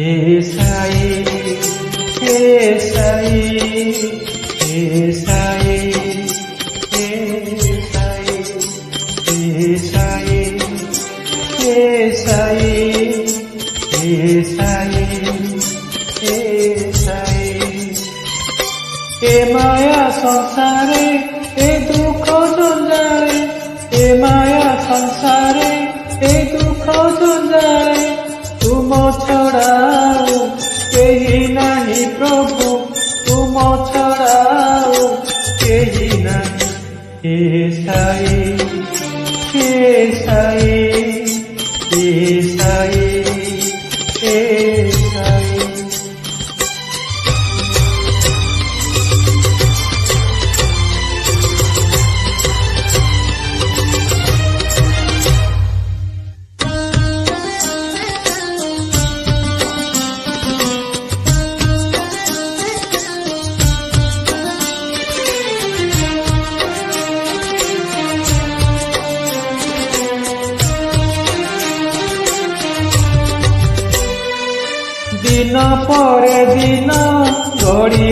acai एसाई एसाई एसाई एसाई एसाई एसाई एसाई ए माया संसारे ए दुख जुंजाए ए माया संसारे ए दुख जुंजाए तुम छड़ाओ केही नहीं प्रभु तुम छड़ाओ केही नहीं एसाई एसाई एसाई एसाई दिन पर दिन गड़ी